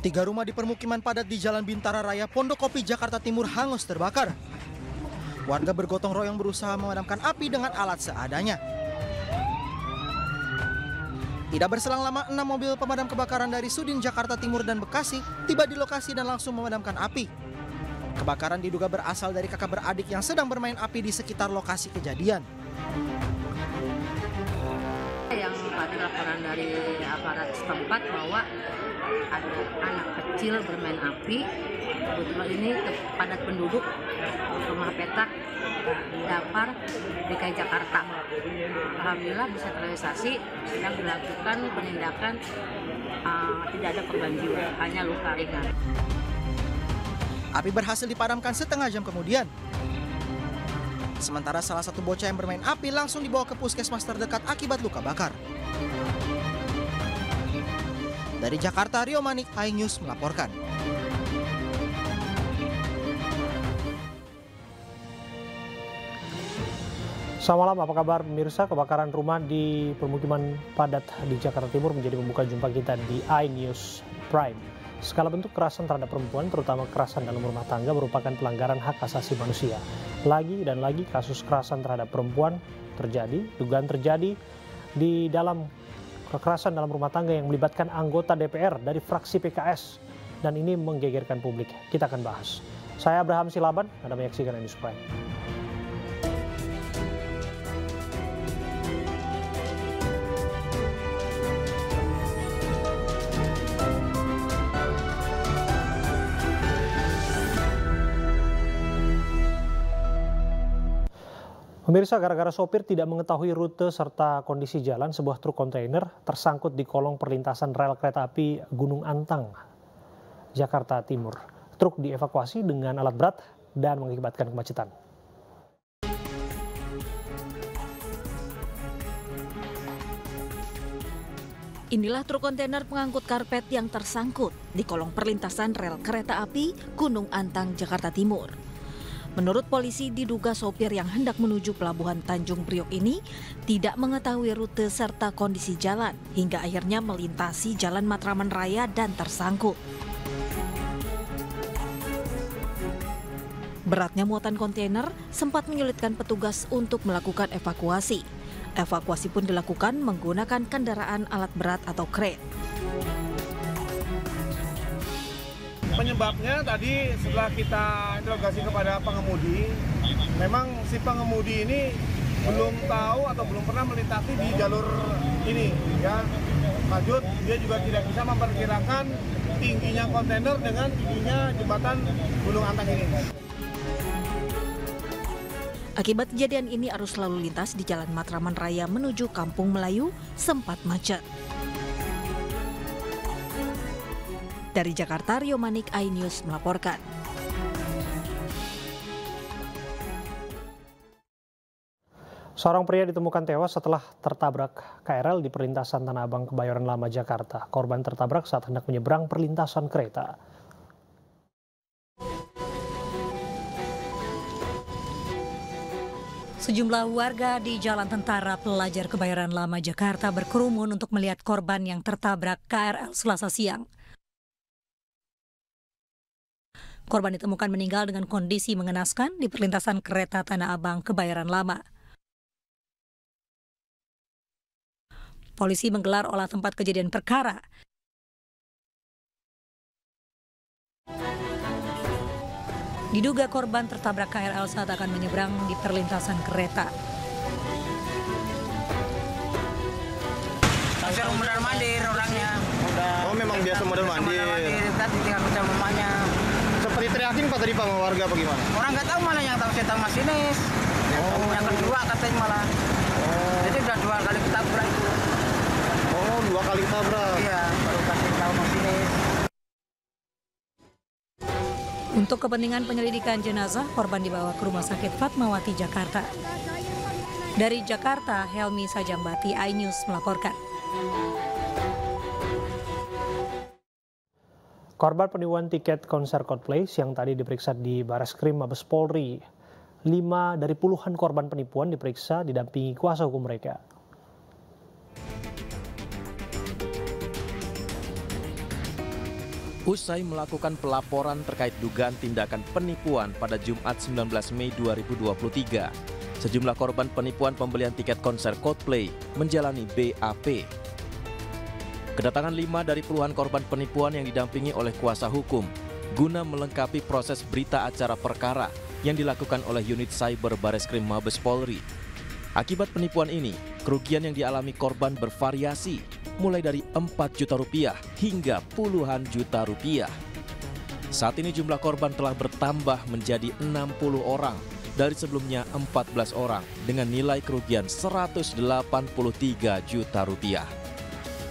Tiga rumah di permukiman padat di Jalan Bintara Raya, Pondok Kopi, Jakarta Timur hangus terbakar. Warga bergotong royong berusaha memadamkan api dengan alat seadanya. Tidak berselang lama, 6 mobil pemadam kebakaran dari Sudin Jakarta Timur dan Bekasi tiba di lokasi dan langsung memadamkan api. Kebakaran diduga berasal dari kakak beradik yang sedang bermain api di sekitar lokasi kejadian. Yang tadi laporan dari aparat setempat bahwa ada anak kecil bermain api. Kebetulan ini padat penduduk rumah petak Dapar DKI Jakarta. Alhamdulillah bisa terrealisasi, sedang dilakukan penindakan, tidak ada korban jiwa, hanya luka ringan. Api berhasil dipadamkan setengah jam kemudian. Sementara salah satu bocah yang bermain api langsung dibawa ke puskesmas terdekat akibat luka bakar. Dari Jakarta, Rio Manik, iNews melaporkan. Selamat malam, apa kabar pemirsa? Kebakaran rumah di permukiman padat di Jakarta Timur menjadi pembuka jumpa kita di iNews Prime. Skala bentuk kekerasan terhadap perempuan, terutama kekerasan dalam rumah tangga, merupakan pelanggaran hak asasi manusia. Lagi dan lagi kasus kekerasan terhadap perempuan terjadi, dugaan terjadi di dalam kekerasan dalam rumah tangga yang melibatkan anggota DPR dari fraksi PKS. Dan ini menggegerkan publik. Kita akan bahas. Saya Abraham Silaban, Anda menyaksikan iNews Prime. Pemirsa, gara-gara sopir tidak mengetahui rute serta kondisi jalan, sebuah truk kontainer tersangkut di kolong perlintasan rel kereta api Gunung Antang, Jakarta Timur. Truk dievakuasi dengan alat berat dan mengakibatkan kemacetan. Inilah truk kontainer pengangkut karpet yang tersangkut di kolong perlintasan rel kereta api Gunung Antang, Jakarta Timur. Menurut polisi, diduga sopir yang hendak menuju pelabuhan Tanjung Priok ini tidak mengetahui rute serta kondisi jalan hingga akhirnya melintasi Jalan Matraman Raya dan tersangkut. Beratnya muatan kontainer sempat menyulitkan petugas untuk melakukan evakuasi. Evakuasi pun dilakukan menggunakan kendaraan alat berat atau kren. Penyebabnya tadi setelah kita interogasi kepada pengemudi, memang si pengemudi ini belum tahu atau belum pernah melintasi di jalur ini, ya. Lanjut, dia juga tidak bisa memperkirakan tingginya kontainer dengan tingginya jembatan Gunung Antang ini. Akibat kejadian ini, arus lalu lintas di Jalan Matraman Raya menuju Kampung Melayu sempat macet. Dari Jakarta, Rio Manik, iNews melaporkan. Seorang pria ditemukan tewas setelah tertabrak KRL di perlintasan Tanah Abang, Kebayoran Lama, Jakarta. Korban tertabrak saat hendak menyeberang perlintasan kereta. Sejumlah warga di Jalan Tentara Pelajar Kebayoran Lama, Jakarta berkerumun untuk melihat korban yang tertabrak KRL Selasa siang. Korban ditemukan meninggal dengan kondisi mengenaskan di perlintasan kereta Tanah Abang, Kebayoran Lama. Polisi menggelar olah tempat kejadian perkara. Diduga korban tertabrak KRL saat akan menyeberang di perlintasan kereta. Modal mandir orangnya. Oh, memang biasa modal mandir. Tadi tinggal pecah mamanya. Seperti teriakin Pak tadi Pak sama warga apa gimana? Orang nggak tahu malah, yang tahu saya tahu masinis. Yang kedua katanya malah. Jadi udah 2 kali ketabrak itu. Oh, 2 kali ketabrak. Iya, baru kasih tahu masinis. Untuk kepentingan penyelidikan jenazah, korban dibawa ke Rumah Sakit Fatmawati, Jakarta. Dari Jakarta, Helmi Sajambati, iNews melaporkan. Korban penipuan tiket konser Coldplay yang tadi diperiksa di Bareskrim Mabes Polri. 5 dari puluhan korban penipuan diperiksa didampingi kuasa hukum mereka. Usai melakukan pelaporan terkait dugaan tindakan penipuan pada Jumat 19 Mei 2023, sejumlah korban penipuan pembelian tiket konser Coldplay menjalani BAP. Kedatangan 5 dari puluhan korban penipuan yang didampingi oleh kuasa hukum guna melengkapi proses berita acara perkara yang dilakukan oleh unit Cyber Bareskrim Mabes Polri. Akibat penipuan ini, kerugian yang dialami korban bervariasi, mulai dari 4 juta rupiah hingga puluhan juta rupiah. Saat ini jumlah korban telah bertambah menjadi 60 orang dari sebelumnya 14 orang dengan nilai kerugian 183 juta rupiah.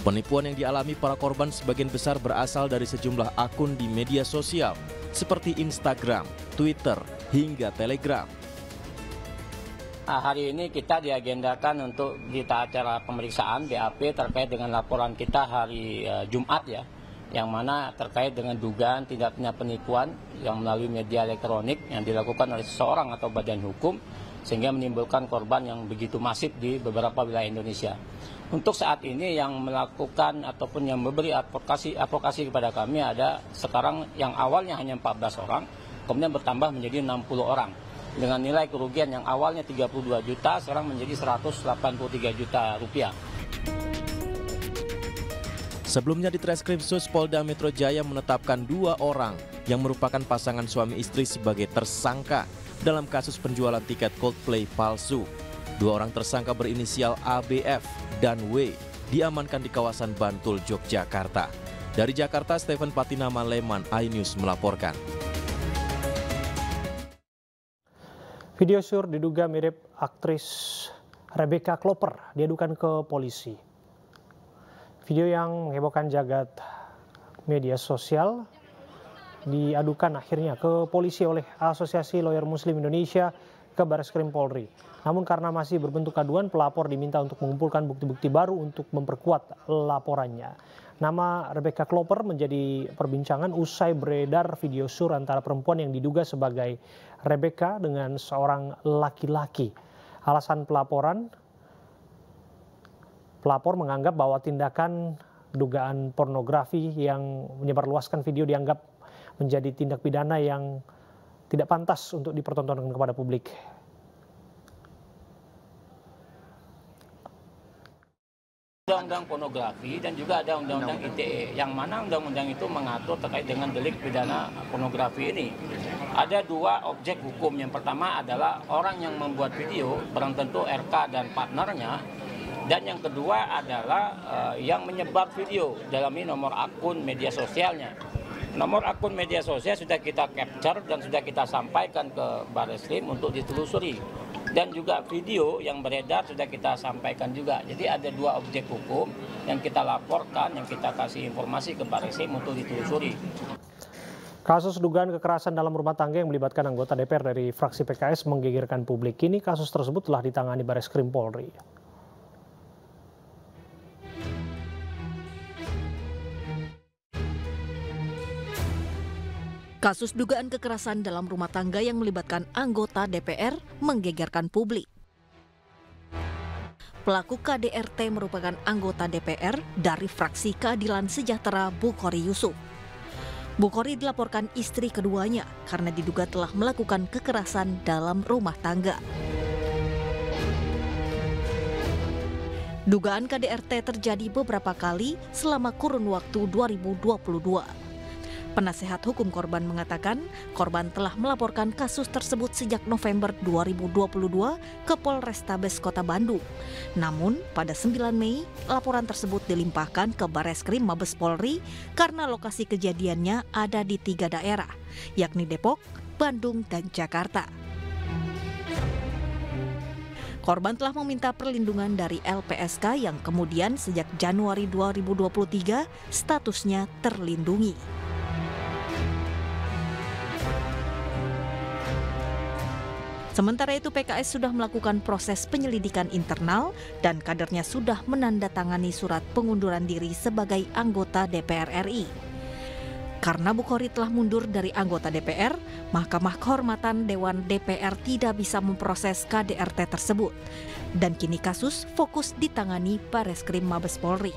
Penipuan yang dialami para korban sebagian besar berasal dari sejumlah akun di media sosial seperti Instagram, Twitter, hingga Telegram. Hari ini kita diagendakan untuk berita acara pemeriksaan BAP terkait dengan laporan kita hari Jumat ya, yang mana terkait dengan dugaan tindak pidana penipuan yang melalui media elektronik yang dilakukan oleh seseorang atau badan hukum sehingga menimbulkan korban yang begitu masif di beberapa wilayah Indonesia. Untuk saat ini yang melakukan ataupun yang memberi advokasi kepada kami ada sekarang yang awalnya hanya 14 orang, kemudian bertambah menjadi 60 orang. Dengan nilai kerugian yang awalnya 32 juta, sekarang menjadi 183 juta rupiah. Sebelumnya di Treskrimsus Polda Metro Jaya menetapkan 2 orang yang merupakan pasangan suami istri sebagai tersangka dalam kasus penjualan tiket Coldplay palsu. 2 orang tersangka berinisial ABF dan W diamankan di kawasan Bantul, Yogyakarta. Dari Jakarta, Stephen Patina Maleman, iNews melaporkan. Video syur diduga mirip aktris Rebecca Klopper diadukan ke polisi. Video yang menghebohkan jagat media sosial diadukan akhirnya ke polisi oleh Asosiasi Lawyer Muslim Indonesia ke Bareskrim Polri. Namun karena masih berbentuk aduan, pelapor diminta untuk mengumpulkan bukti-bukti baru untuk memperkuat laporannya. Nama Rebecca Klopper menjadi perbincangan usai beredar video syur antara perempuan yang diduga sebagai Rebecca dengan seorang laki-laki. Alasan pelapor menganggap bahwa tindakan dugaan pornografi yang menyebarluaskan video dianggap menjadi tindak pidana yang tidak pantas untuk dipertontonkan kepada publik. Undang-undang pornografi dan juga ada undang-undang ITE, yang mana undang-undang itu mengatur terkait dengan delik pidana pornografi ini. Ada 2 objek hukum. Yang pertama adalah orang yang membuat video, barang tentu RK dan partnernya. Dan yang kedua adalah yang menyebar video dalam ini nomor akun media sosialnya. Nomor akun media sosial sudah kita capture dan sudah kita sampaikan ke Bareskrim untuk ditelusuri. Dan juga video yang beredar sudah kita sampaikan juga. Jadi ada 2 objek hukum yang kita laporkan, yang kita kasih informasi ke Bareskrim untuk ditelusuri. Kasus dugaan kekerasan dalam rumah tangga yang melibatkan anggota DPR dari fraksi PKS menggegerkan publik. Kini kasus tersebut telah ditangani Bareskrim Polri. Kasus dugaan kekerasan dalam rumah tangga yang melibatkan anggota DPR menggegerkan publik. Pelaku KDRT merupakan anggota DPR dari fraksi Keadilan Sejahtera Bukhari Yusuf. Bukhari dilaporkan istri keduanya karena diduga telah melakukan kekerasan dalam rumah tangga. Dugaan KDRT terjadi beberapa kali selama kurun waktu 2022. Penasehat hukum korban mengatakan korban telah melaporkan kasus tersebut sejak November 2022 ke Polrestabes Kota Bandung. Namun pada 9 Mei laporan tersebut dilimpahkan ke Bareskrim Mabes Polri karena lokasi kejadiannya ada di 3 daerah, yakni Depok, Bandung, dan Jakarta. Korban telah meminta perlindungan dari LPSK yang kemudian sejak Januari 2023 statusnya terlindungi. Sementara itu PKS sudah melakukan proses penyelidikan internal dan kadernya sudah menandatangani surat pengunduran diri sebagai anggota DPR RI. Karena Bukhari telah mundur dari anggota DPR, Mahkamah Kehormatan Dewan DPR tidak bisa memproses KDRT tersebut. Dan kini kasus fokus ditangani Bareskrim Mabes Polri.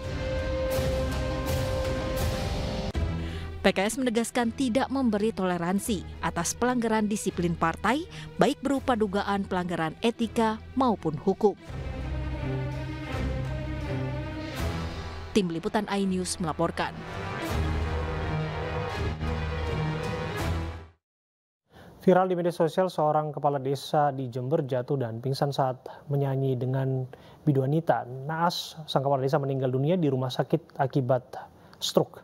PKS menegaskan tidak memberi toleransi atas pelanggaran disiplin partai, baik berupa dugaan pelanggaran etika maupun hukum. Tim Liputan iNews melaporkan. Viral di media sosial, seorang kepala desa di Jember jatuh dan pingsan saat menyanyi dengan biduanita. Naas, sang kepala desa meninggal dunia di rumah sakit akibat stroke.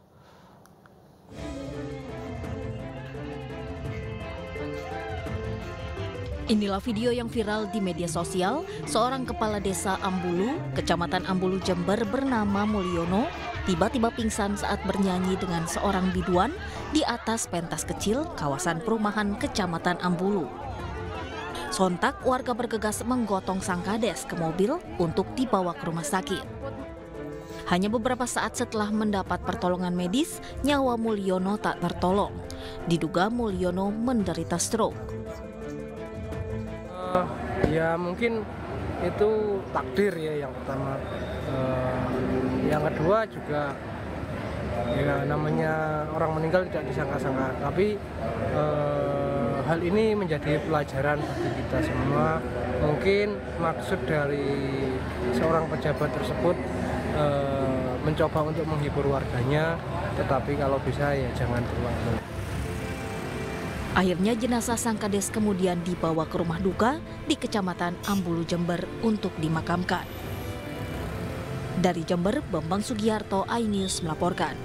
Inilah video yang viral di media sosial. Seorang kepala desa Ambulu, Kecamatan Ambulu, Jember bernama Mulyono tiba-tiba pingsan saat bernyanyi dengan seorang biduan di atas pentas kecil kawasan perumahan Kecamatan Ambulu. Sontak warga bergegas menggotong sang kades ke mobil untuk dibawa ke rumah sakit. Hanya beberapa saat setelah mendapat pertolongan medis, nyawa Mulyono tak tertolong. Diduga Mulyono menderita stroke. Ya mungkin itu takdir ya yang pertama. Yang kedua juga ya namanya orang meninggal tidak disangka-sangka. Tapi hal ini menjadi pelajaran bagi kita semua. Mungkin maksud dari seorang pejabat tersebut mencoba untuk menghibur warganya, tetapi kalau bisa ya jangan berulang-ulang. Akhirnya jenazah sang kades kemudian dibawa ke rumah duka di Kecamatan Ambulu, Jember untuk dimakamkan. Dari Jember, Bambang Sugiharto, iNews melaporkan.